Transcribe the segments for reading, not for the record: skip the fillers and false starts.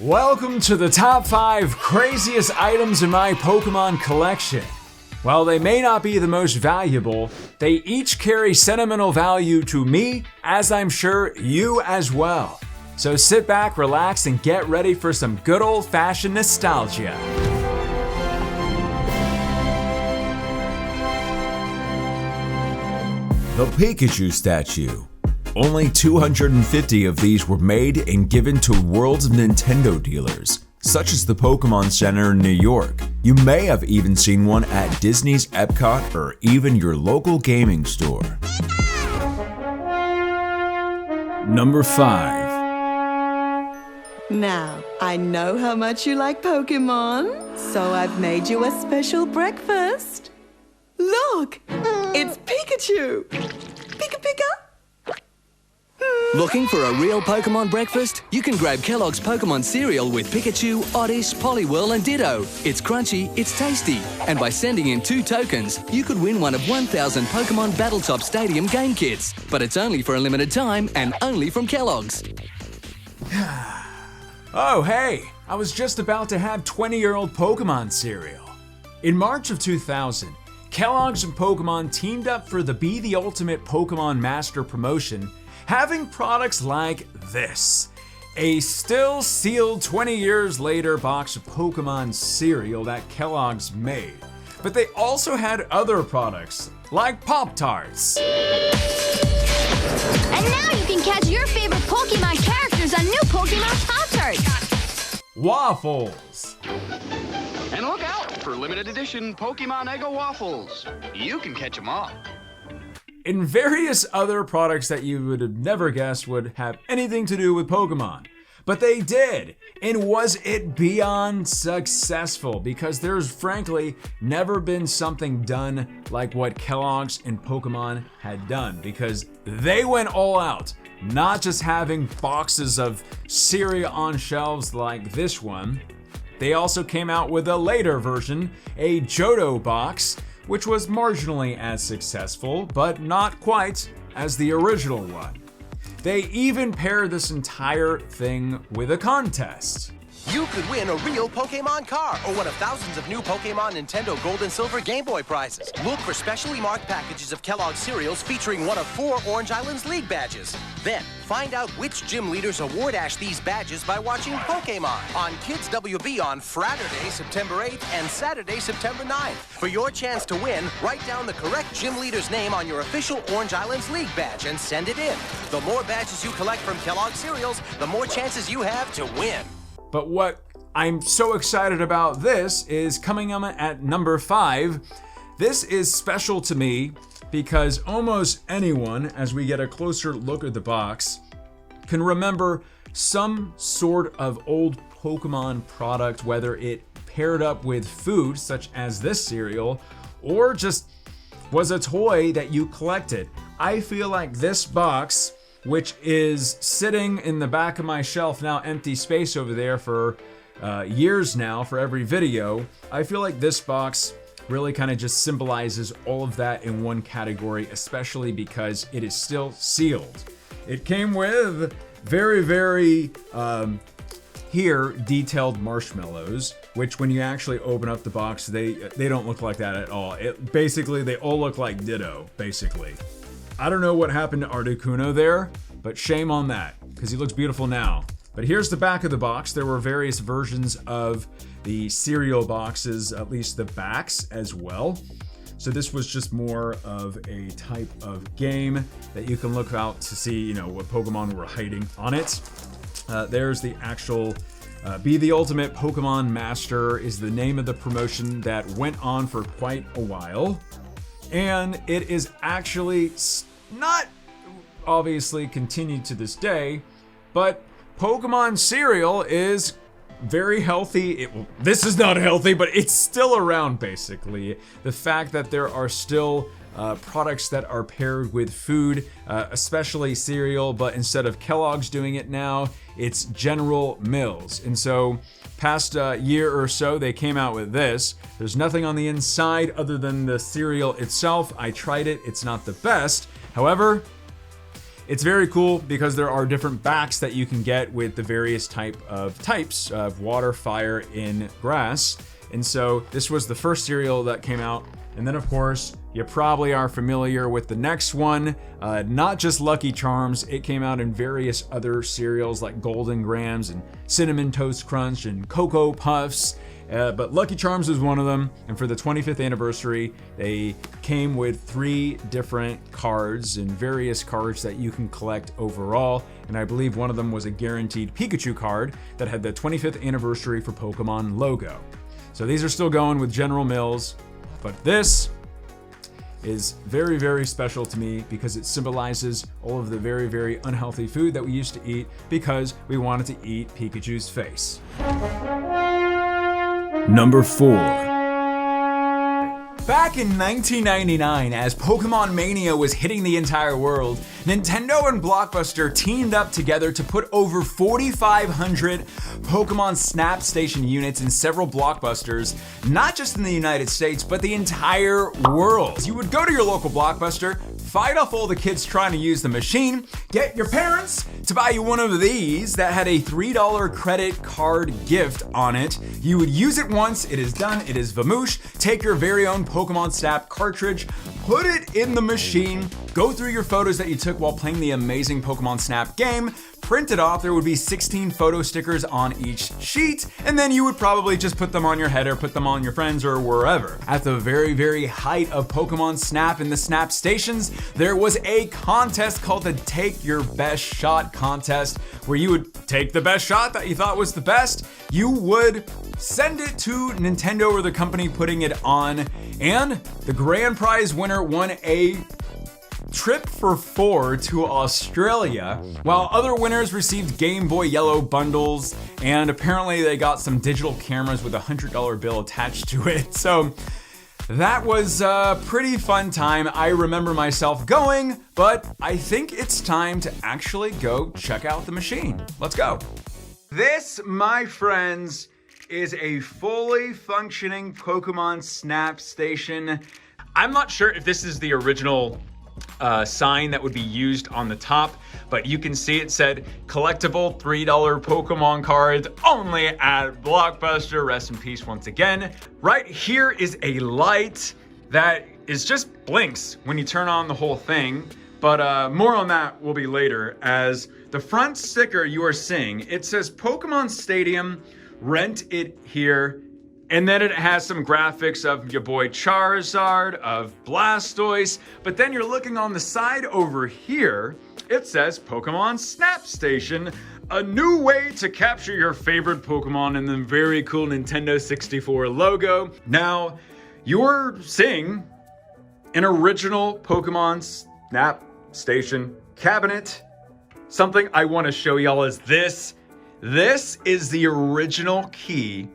Welcome to the top 5 craziest items in my Pokemon collection. While they may not be the most valuable, they each carry sentimental value to me, as I'm sure you as well. So sit back, relax, and get ready for some good old-fashioned nostalgia. The Pikachu statue. Only 250 of these were made and given to World of Nintendo dealers, such as the Pokémon Center in New York. You may have even seen one at Disney's Epcot or even your local gaming store. Number 5. Now, I know how much you like Pokémon, so I've made you a special breakfast. Look, it's Pikachu. Pika Pika. Looking for a real Pokemon breakfast? You can grab Kellogg's Pokemon cereal with Pikachu, Oddish, Poliwhirl, and Ditto. It's crunchy, it's tasty, and by sending in 2 tokens, you could win one of 1,000 Pokemon Battletop Stadium game kits. But it's only for a limited time and only from Kellogg's. Oh, hey! I was just about to have 20-year-old Pokemon cereal. In March of 2000, Kellogg's and Pokemon teamed up for the Be the Ultimate Pokemon Master promotion, having products like this. A still sealed 20 years later box of Pokemon cereal that Kellogg's made. But they also had other products, like Pop-Tarts. And now you can catch your favorite Pokemon characters on new Pokemon Pop-Tarts. Waffles. And look out for limited edition Pokemon Eggo Waffles. You can catch them all. And various other products that you would have never guessed would have anything to do with Pokemon. But they did. And was it beyond successful? Because there's frankly never been something done like what Kellogg's and Pokemon had done. Because they went all out. Not just having boxes of cereal on shelves like this one. They also came out with a later version, a Johto box, which was marginally as successful, but not quite as the original one. They even paired this entire thing with a contest. You could win a real Pokémon car or one of thousands of new Pokémon Nintendo Gold and Silver Game Boy prizes. Look for specially marked packages of Kellogg's cereals featuring one of 4 Orange Island's League badges. Then, find out which gym leaders award Ash these badges by watching Pokémon on Kids WB on Friday, September 8th and Saturday, September 9th. For your chance to win, write down the correct gym leader's name on your official Orange Island's League badge and send it in. The more badges you collect from Kellogg's cereals, the more chances you have to win. But what I'm so excited about this is coming in at number 5. This is special to me because almost anyone, as we get a closer look at the box, can remember some sort of old Pokemon product, whether it paired up with food, such as this cereal, or just was a toy that you collected. I feel like this box, which is sitting in the back of my shelf now, empty space over there for years now for every video. I feel like this box really kind of just symbolizes all of that in one category, especially because it is still sealed. It came with very detailed marshmallows, which when you actually open up the box, they don't look like that at all. Basically, they all look like Ditto, basically. I don't know what happened to Articuno there, but shame on that, because he looks beautiful now. But here's the back of the box. There were various versions of the cereal boxes, at least the backs as well. So this was just more of a type of game that you can look out to see, what Pokemon were hiding on it. There's the actual Be the Ultimate Pokemon Master is the name of the promotion that went on for quite a while. And it is actually not obviously continued to this day, but Pokemon cereal is very healthy. This is not healthy, but it's still around, basically. The fact that there are still products that are paired with food, especially cereal, but instead of Kellogg's doing it now, it's General Mills. And so past year or so, they came out with this. There's nothing on the inside other than the cereal itself. I tried it. It's not the best. However, It's very cool because there are different backs that you can get with the various types of water, fire, in grass. And so this was the first cereal that came out. And then of course, you probably are familiar with the next one, not just Lucky Charms. It came out in various other cereals like Golden Grams and Cinnamon Toast Crunch and Cocoa Puffs. But Lucky Charms was one of them, and for the 25th anniversary, they came with 3 different cards and various cards that you can collect overall, and I believe one of them was a guaranteed Pikachu card that had the 25th anniversary for Pokemon logo. So these are still going with General Mills, but this is very, very special to me because it symbolizes all of the very, very unhealthy food that we used to eat because we wanted to eat Pikachu's face. Number 4. Back in 1999, as Pokemon Mania was hitting the entire world, Nintendo and Blockbuster teamed up together to put over 4,500 Pokemon Snap Station units in several Blockbusters, not just in the United States, but the entire world. You would go to your local Blockbuster, fight off all the kids trying to use the machine, get your parents to buy you one of these that had a $3 credit card gift on it. You would use it once, it is done, it is vamoosh. Take your very own Pokemon Snap cartridge, put it in the machine, go through your photos that you took while playing the amazing Pokemon Snap game, print it off. There would be 16 photo stickers on each sheet, and then you would probably just put them on your head or put them on your friends or wherever. At the very, very height of Pokemon Snap in the Snap Stations, there was a contest called the Take Your Best Shot contest, where you would take the best shot that you thought was the best, you would send it to Nintendo or the company putting it on, and the grand prize winner won a trip for 4 to Australia, while other winners received Game Boy Yellow bundles, and apparently they got some digital cameras with a $100 bill attached to it. So that was a pretty fun time. I remember myself going, but I think it's time to actually go check out the machine. Let's go. This, my friends, is a fully functioning Pokemon Snap Station. I'm not sure if this is the original sign that would be used on the top, but you can see it said collectible $3 Pokemon cards only at Blockbuster. Rest in peace once again. Right here is a light that is just blinks when you turn on the whole thing, but more on that will be later. As the front sticker you are seeing, it says Pokemon Stadium, rent it here. And then it has some graphics of your boy Charizard, of Blastoise. But then you're looking on the side over here, it says Pokemon Snap Station, a new way to capture your favorite Pokemon, and the very cool Nintendo 64 logo. Now, you're seeing an original Pokemon Snap Station cabinet. Something I want to show y'all is this. This is the original key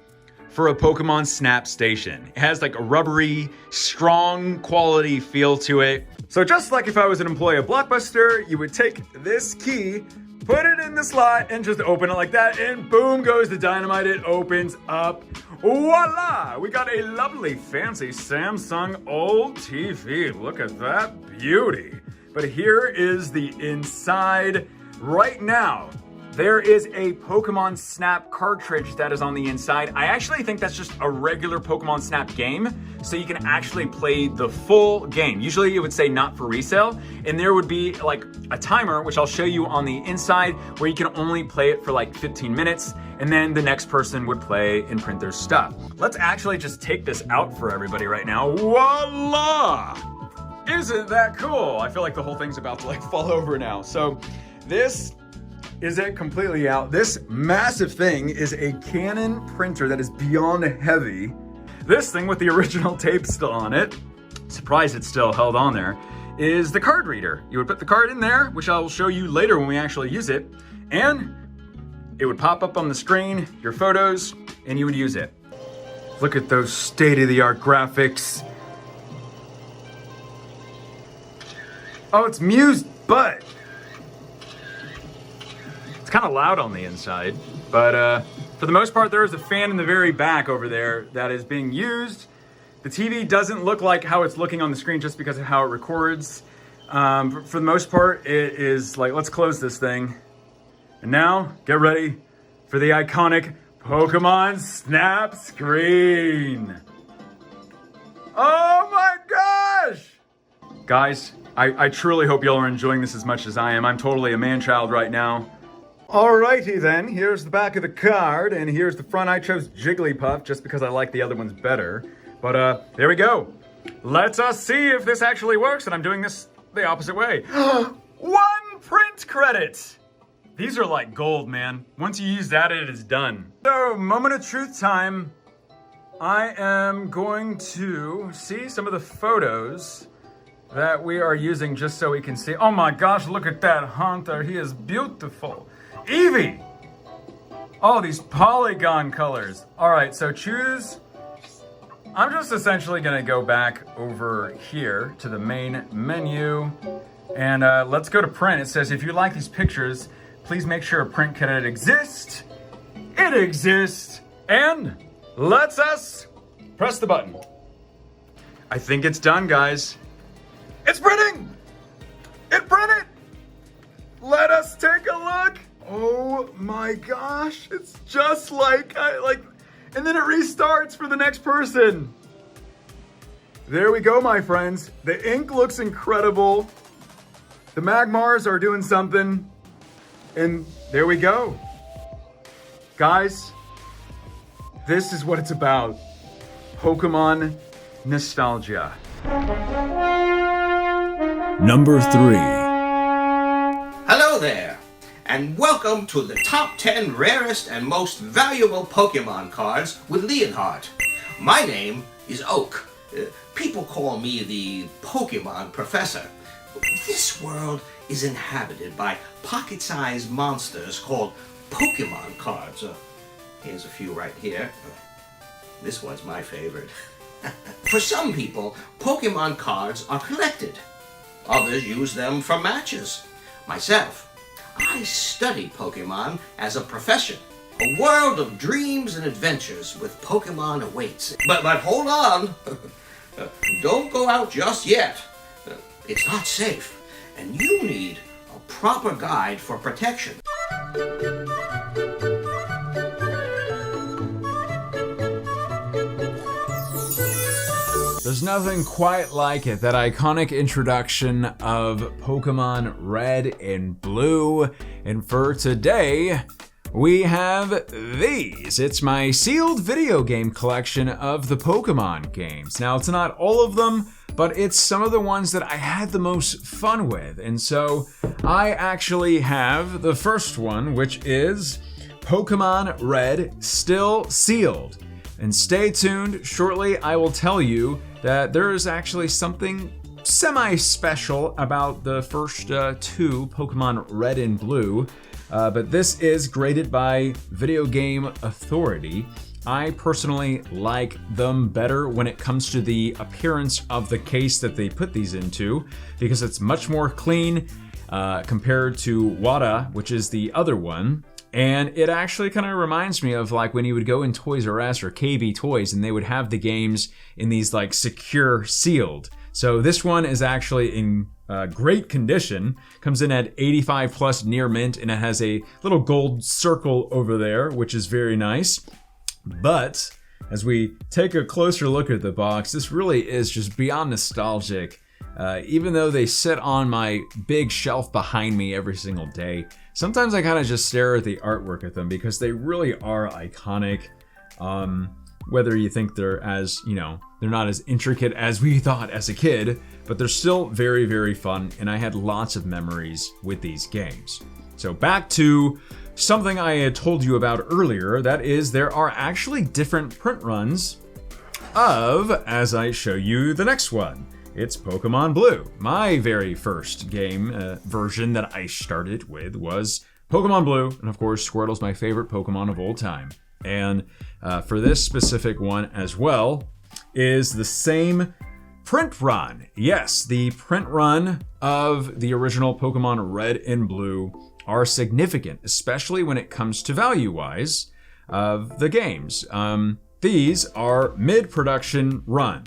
for a Pokemon Snap Station. It has like a rubbery, strong quality feel to it. So just like if I was an employee of Blockbuster, you would take this key, put it in the slot, and just open it like that, and boom goes the dynamite. It opens up. Voila! We got a lovely, fancy Samsung old TV. Look at that beauty. But here is the inside right now. There is a Pokemon Snap cartridge that is on the inside. I actually think that's just a regular Pokemon Snap game, so you can actually play the full game. Usually it would say not for resale, and there would be like a timer, which I'll show you on the inside, where you can only play it for like 15 minutes, and then the next person would play and print their stuff. Let's actually just take this out for everybody right now. Voila! Isn't that cool? I feel like the whole thing's about to like fall over now. So this is it completely out. This massive thing is a Canon printer that is beyond heavy. This thing with the original tape still on it, surprised it's still held on there, is the card reader. You would put the card in there, which I'll show you later when we actually use it, and it would pop up on the screen, your photos, and you would use it. Look at those state-of-the-art graphics. Oh, it's Mew's butt. It's kind of loud on the inside, but for the most part, there is a fan in the very back over there that is being used. The TV doesn't look like how it's looking on the screen just because of how it records. For the most part, it is like, let's close this thing. And now, get ready for the iconic Pokemon Snap Screen. Oh my gosh! Guys, I truly hope y'all are enjoying this as much as I am. I'm totally a man-child right now. Alrighty then, here's the back of the card, and here's the front. I chose Jigglypuff just because I like the other ones better. But there we go. Let us see if this actually works, and I'm doing this the opposite way. 1 print credit! These are like gold, man. Once you use that, it is done. So, moment of truth time. I am going to see some of the photos that we are using just so we can see. Oh my gosh, look at that Hunter. He is beautiful. Eevee! Oh, these polygon colors. All right, so choose. I'm just essentially gonna go back over here to the main menu and let's go to print. It says, if you like these pictures, please make sure a print credit exists. It exists. And let's us press the button. I think it's done, guys. It's printing! It printed! Let us take a look. Oh my gosh, it's just like, and then it restarts for the next person. There we go, my friends. The ink looks incredible. The Magmars are doing something. And there we go. Guys, this is what it's about. Pokemon nostalgia. Number 3. Hello there, and welcome to the top 10 rarest and most valuable Pokemon cards with Leonhart. My name is Oak. People call me the Pokemon Professor. This world is inhabited by pocket-sized monsters called Pokemon cards. Here's a few right here. This one's my favorite. For some people, Pokemon cards are collected. Others use them for matches. Myself, I study Pokemon as a profession. A world of dreams and adventures with Pokemon awaits. But hold on. Don't go out just yet. It's not safe, and you need a proper guide for protection. There's nothing quite like it, that iconic introduction of Pokemon Red and Blue. And for today, we have these. It's my sealed video game collection of the Pokemon games. Now, it's not all of them, but it's some of the ones that I had the most fun with. And so I actually have the first one, which is Pokemon Red, still sealed. And stay tuned, shortly I will tell you that there is actually something semi-special about the first 2 Pokemon Red and Blue. But this is graded by Video Game Authority. I personally like them better when it comes to the appearance of the case that they put these into, because it's much more clean compared to Wada, which is the other one. And it actually kind of reminds me of like when you would go in Toys R Us or KB Toys and they would have the games in these like secure sealed. So this one is actually in great condition, comes in at 85 plus near mint, and it has a little gold circle over there, which is very nice. But as we take a closer look at the box, this really is just beyond nostalgic. Even though they sit on my big shelf behind me every single day, sometimes I kind of just stare at the artwork of them because they really are iconic. Whether you think they're as, they're not as intricate as we thought as a kid, but they're still very, very fun, and I had lots of memories with these games. So back to something I had told you about earlier, that is there are actually different print runs of, as I show you the next one. It's Pokemon Blue. My very first game version that I started with was Pokemon Blue, and of course Squirtle's my favorite Pokemon of all time. And for this specific one as well is the same print run. Yes, the print run of the original Pokemon Red and Blue are significant, especially when it comes to value-wise of the games. These are mid-production run.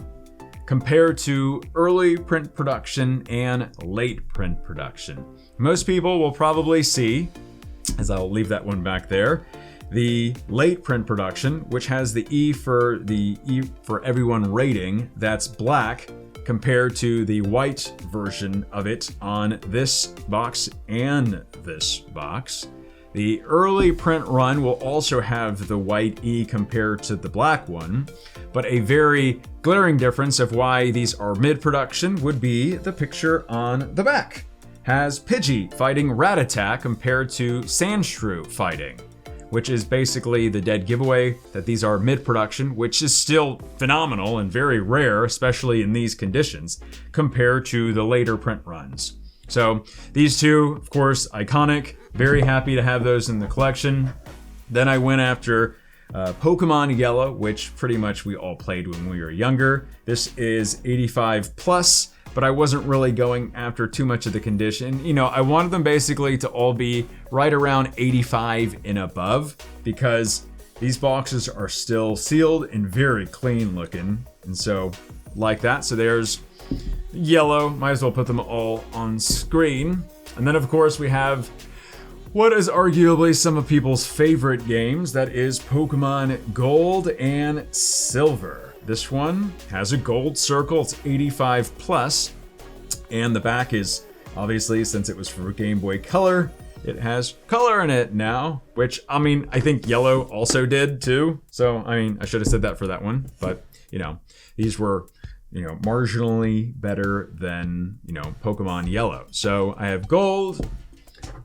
compared to early print production and late print production. Most people will probably see, as I'll leave that one back there, the late print production, which has the E for everyone rating, that's black, compared to the white version of it on this box and this box. The early print run will also have the white E compared to the black one, but a very glaring difference of why these are mid-production would be the picture on the back. Has Pidgey fighting Rattata compared to Sandshrew fighting, which is basically the dead giveaway that these are mid-production, which is still phenomenal and very rare, especially in these conditions, compared to the later print runs. So these two, of course, iconic. Very happy to have those in the collection. Then I went after Pokemon Yellow, which pretty much we all played when we were younger. This is 85 plus, but I wasn't really going after too much of the condition. You know, I wanted them basically to all be right around 85 and above, because these boxes are still sealed and very clean looking. And so, like that. So there's Yellow. Might as well put them all on screen. And then, of course, we have what is arguably some of people's favorite games, that is Pokemon Gold and Silver. This one has a gold circle, it's 85 plus, and the back is, obviously, since it was for Game Boy Color, it has color in it now, which, I mean, I think Yellow also did too. So, I mean, I should have said that for that one, but, you know, these were, you know, marginally better than, you know, Pokemon Yellow. So I have gold,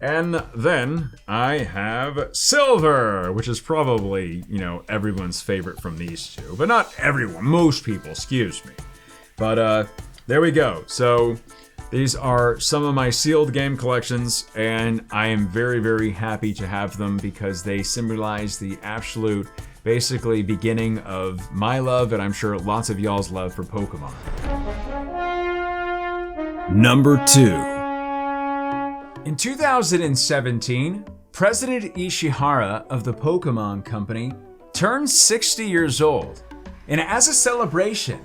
and then I have silver, which is probably, you know, everyone's favorite from these two. But not everyone, most people, excuse me. But there we go. So these are some of my sealed game collections, and I am very, very happy to have them because they symbolize the absolute, basically, beginning of my love, and I'm sure lots of y'all's love for Pokemon. Number 2. In 2017, President Ishihara of the Pokémon Company turned 60 years old, and as a celebration,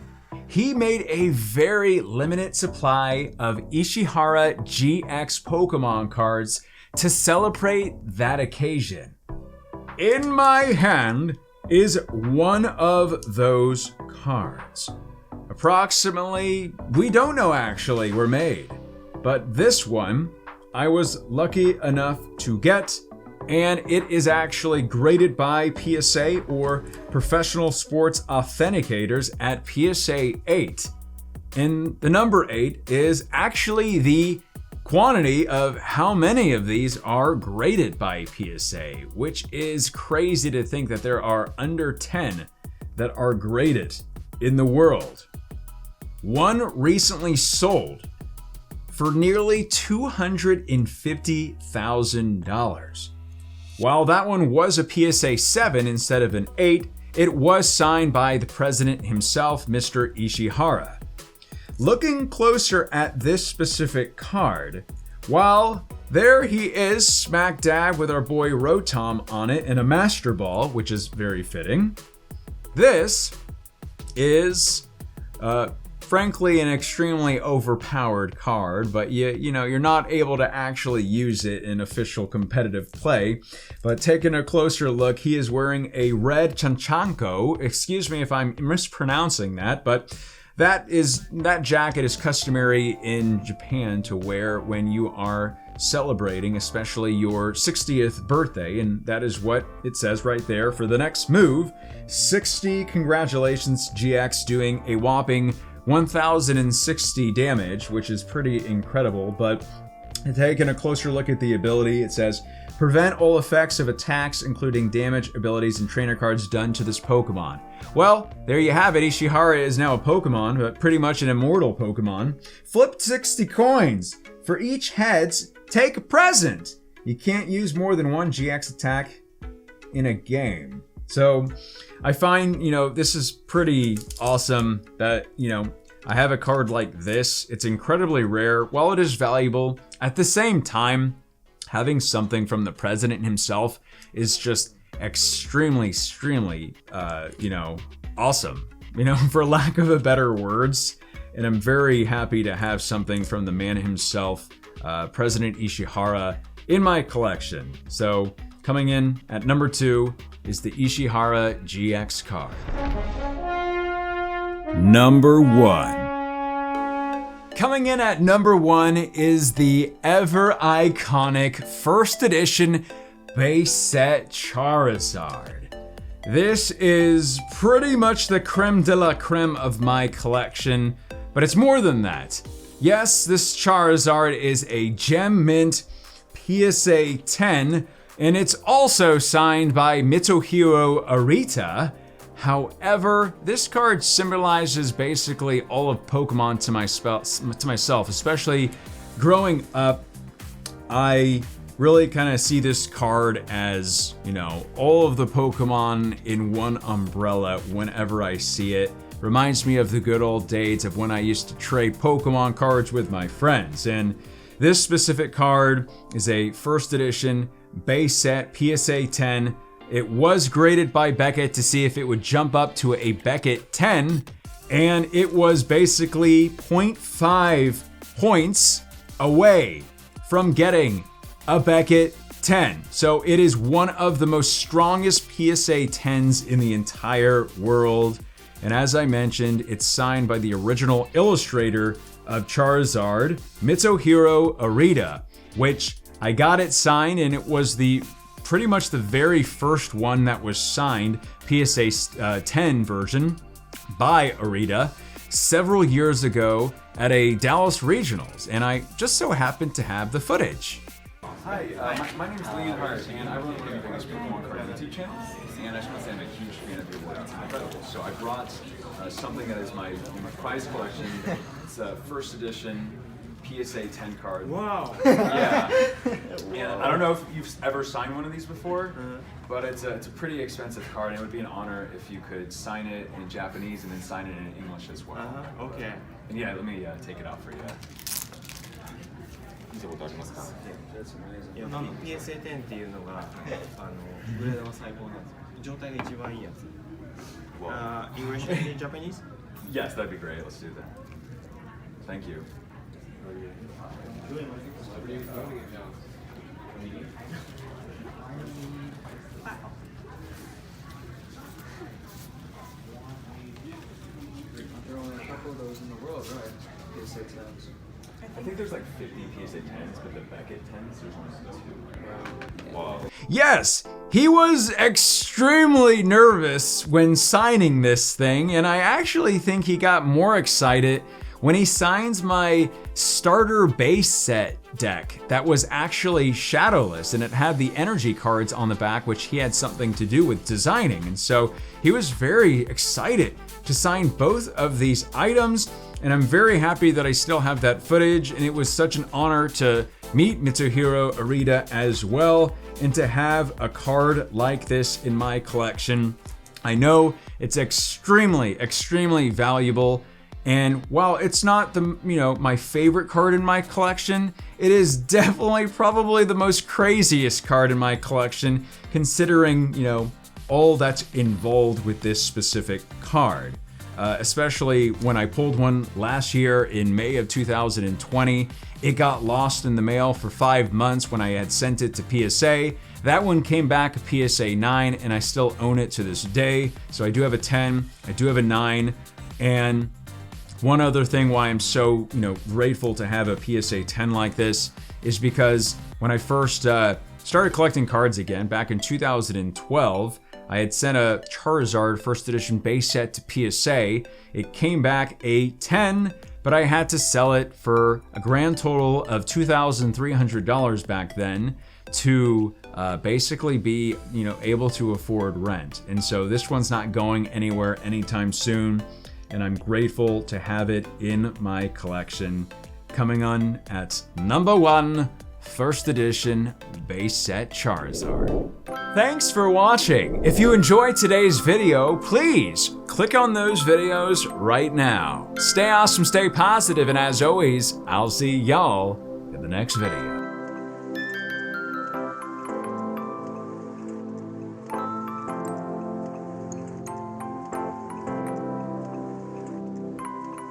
he made a very limited supply of Ishihara GX Pokémon cards to celebrate that occasion. In my hand is one of those cards. Approximately, we don't know actually, were made, but this one I was lucky enough to get, and it is actually graded by PSA, or Professional Sports Authenticators, at PSA 8. And the number 8 is actually the quantity of how many of these are graded by PSA, which is crazy to think that there are under 10 that are graded in the world. One recently sold for nearly $250,000. While that one was a PSA 7 instead of an 8, it was signed by the president himself, Mr. Ishihara. Looking closer at this specific card, while there he is smack dab with our boy Rotom on it in a Master Ball, which is very fitting, this is frankly an extremely overpowered card, but you know, you're not able to actually use it in official competitive play. But taking a closer look, he is wearing a red Chanchanko. Excuse me if I'm mispronouncing that, but that jacket is customary in Japan to wear when you are celebrating, especially your 60th birthday, and that is what it says right there for the next move. 60 congratulations GX, doing a whopping 1,060 damage, which is pretty incredible. But taking a closer look at the ability, it says prevent all effects of attacks, including damage, abilities, and trainer cards done to this Pokemon. Well, there you have it. Ishihara is now a Pokemon, but pretty much an immortal Pokemon. Flip 60 coins. For each heads, take a present. You can't use more than one GX attack in a game. So I find, you know, this is pretty awesome that, you know, I have a card like this. It's incredibly rare. While it is valuable, at the same time, having something from the president himself is just extremely, you know, awesome. you know, for lack of a better words. And I'm very happy to have something from the man himself, President Ishihara, in my collection. So coming in at number 2 is the Ishihara GX card. Number 1. Coming in at number 1 is the ever iconic first edition base set Charizard. This is pretty much the creme de la creme of my collection, but it's more than that. Yes, this Charizard is a Gem Mint PSA 10, and it's also signed by Mitsuhiro Arita. However, this card symbolizes basically all of Pokemon to myself, especially growing up. I really kind of see this card as, you know, all of the Pokemon in one umbrella whenever I see it. Reminds me of the good old days of when I used to trade Pokemon cards with my friends. And this specific card is a first edition base set PSA 10. It was graded by Beckett to see if it would jump up to a Beckett 10, and it was basically 0.5 points away from getting a Beckett 10. So it is one of the most strongest PSA 10s in the entire world. And as I mentioned, it's signed by the original illustrator of Charizard, Mitsuhiro Arita, which I got it signed, and it was pretty much the very first one that was signed, PSA 10 version, by Arita several years ago at a Dallas Regionals, and I just so happened to have the footage. Hi, my name is Leonhart, and I run one of the biggest Pokemon card YouTube channels, and I just want to say I'm a huge fan of your work. It's incredible. So I brought something that is my prized collection. It's a first edition PSA 10 card. Wow. Yeah. And I don't know if you've ever signed one of these before, but it's a pretty expensive card, and it would be an honor if you could sign it in Japanese and then sign it in English as well. Okay. And yeah, let me take it out for you. いや、PSA 10っていうのがグレードが最高なんですよ。状態が一番いいやつ。English and Japanese? Yes, that'd be great. Let's do that. Thank you. There are only a couple of those in the world, right? PSA 10s. I think there's like 50 PSA 10s, but the Beckett 10s, there's only 2. Wow. Yes, he was extremely nervous when signing this thing, and I actually think he got more excited when he signs my starter base set deck that was actually shadowless, and it had the energy cards on the back, which he had something to do with designing. And so he was very excited to sign both of these items, and I'm very happy that I still have that footage, and it was such an honor to meet Mitsuhiro Arita as well, and to have a card like this in my collection. I know it's extremely, extremely valuable, and while it's not my favorite card in my collection, it is definitely probably the most craziest card in my collection, considering, all that's involved with this specific card. Especially when I pulled one last year in May of 2020. It got lost in the mail for 5 months when I had sent it to PSA. That one came back a PSA 9, and I still own it to this day. So I do have a 10, I do have a 9, and one other thing why I'm so grateful to have a PSA 10 like this is because when I first started collecting cards again back in 2012, I had sent a Charizard first edition base set to PSA. It came back a 10, but I had to sell it for a grand total of $2,300 back then to basically be able to afford rent. And so this one's not going anywhere anytime soon, and I'm grateful to have it in my collection. Coming on at number 1, first edition base set Charizard. Thanks for watching. If you enjoyed today's video, please click on those videos right now. Stay awesome, stay positive, and as always, I'll see y'all in the next video.